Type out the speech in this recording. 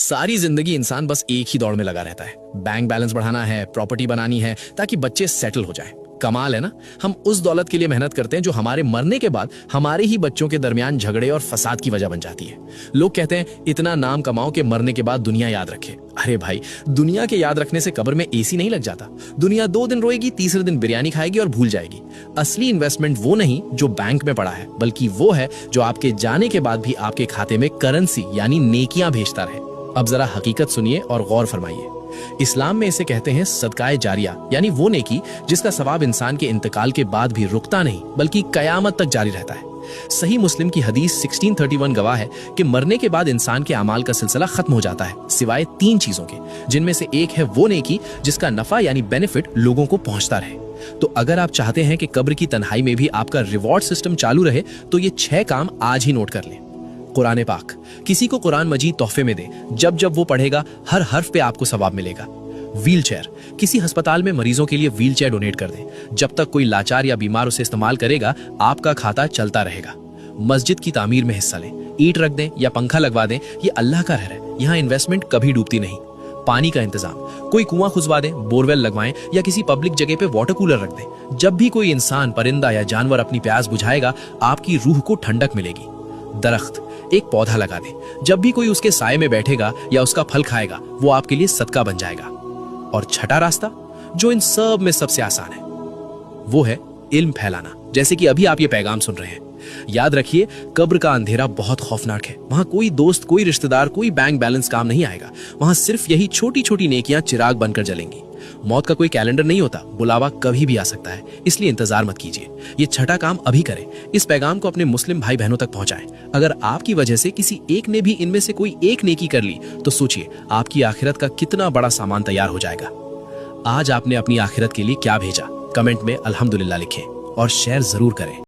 सारी जिंदगी इंसान बस एक ही दौड़ में लगा रहता है। बैंक बैलेंस बढ़ाना है, प्रॉपर्टी बनानी है ताकि बच्चे सेटल हो जाएं। कमाल है ना। हम उस दौलत के लिए मेहनत करते हैं जो हमारे मरने के बाद हमारे ही बच्चों के दरमियान झगड़े और फसाद की वजह बन जाती है। लोग कहते हैं इतना नाम कमाओ कि मरने के बाद दुनिया याद रखे। अरे भाई, दुनिया के याद रखने से कब्र में एसी नहीं लग जाता। दुनिया 2 दिन रोएगी, तीसरे दिन बिरयानी खाएगी और भूल जाएगी। असली इन्वेस्टमेंट वो नहीं जो बैंक में पड़ा है, बल्कि वो है जो आपके जाने के बाद भी आपके खाते में करेंसी यानी नेकियां भेजता रहे। अब जरा हकीकत सुनिए और गौर फरमाइए। इस्लाम में इसे कहते हैं सदकाए जारिया, यानी वो नेकी जिसका सवाब इंसान के इंतकाल के बाद भी रुकता नहीं बल्कि कयामत तक जारी रहता है। सही मुस्लिम की हदीस 1631 गवाह है कि मरने के बाद इंसान के अमाल का सिलसिला खत्म हो जाता है सिवाय 3 चीजों के, जिनमें से एक है वो नेकी जिसका नफा यानी बेनिफिट लोगों को पहुंचता रहे। तो अगर आप चाहते हैं कि कब्र की तन्हाई में भी आपका रिवॉर्ड सिस्टम चालू रहे तो ये 6 काम आज ही नोट कर लें। कुरान पाक, किसी को कुरान मजीद तोहफे में दे। जब जब वो पढ़ेगा हर हर्फ पे आपको सवाब मिलेगा। व्हील चेयर, किसी अस्पताल में मरीजों के लिए व्हील चेयर डोनेट कर दें। जब तक कोई लाचार या बीमार उसे इस्तेमाल करेगा आपका खाता चलता रहेगा। मस्जिद की तामीर में हिस्सा लें, ईंट रख दें या पंखा लगवा दें। ये अल्लाह का घर है, यहाँ इन्वेस्टमेंट कभी डूबती नहीं। पानी का इंतजाम, कोई कुआं खुदवा दें, बोरवेल लगवाएं या किसी पब्लिक जगह पे वाटर कूलर रख दें। जब भी कोई इंसान, परिंदा या जानवर अपनी प्यास बुझाएगा आपकी रूह को ठंडक मिलेगी। दरख्त, एक पौधा लगा दें। जब भी कोई उसके साए में बैठेगा या उसका फल खाएगा वो आपके लिए सदका बन जाएगा। और छठा रास्ता जो इन सब में सबसे आसान है वो है इल्म फैलाना, जैसे कि अभी आप ये पैगाम सुन रहे हैं। याद रखिए, कब्र का अंधेरा बहुत खौफनाक है। वहां कोई दोस्त, कोई रिश्तेदार, कोई बैंक बैलेंस काम नहीं आएगा। वहां सिर्फ यही छोटी छोटी नेकियां चिराग बनकर जलेंगी। मौत का कोई कैलेंडर नहीं होता, बुलावा कभी भी आ सकता है, इसलिए इंतजार मत कीजिए। ये छठा काम अभी करें। इस पैगाम को अपने मुस्लिम भाई बहनों तक पहुंचाएं। अगर आपकी वजह से किसी एक ने भी इनमें से कोई एक नेकी कर ली तो सोचिए आपकी आखिरत का कितना बड़ा सामान तैयार हो जाएगा। आज आपने अपनी आखिरत के लिए क्या भेजा? कमेंट में अल्हम्दुलिल्लाह लिखें और शेयर जरूर करें।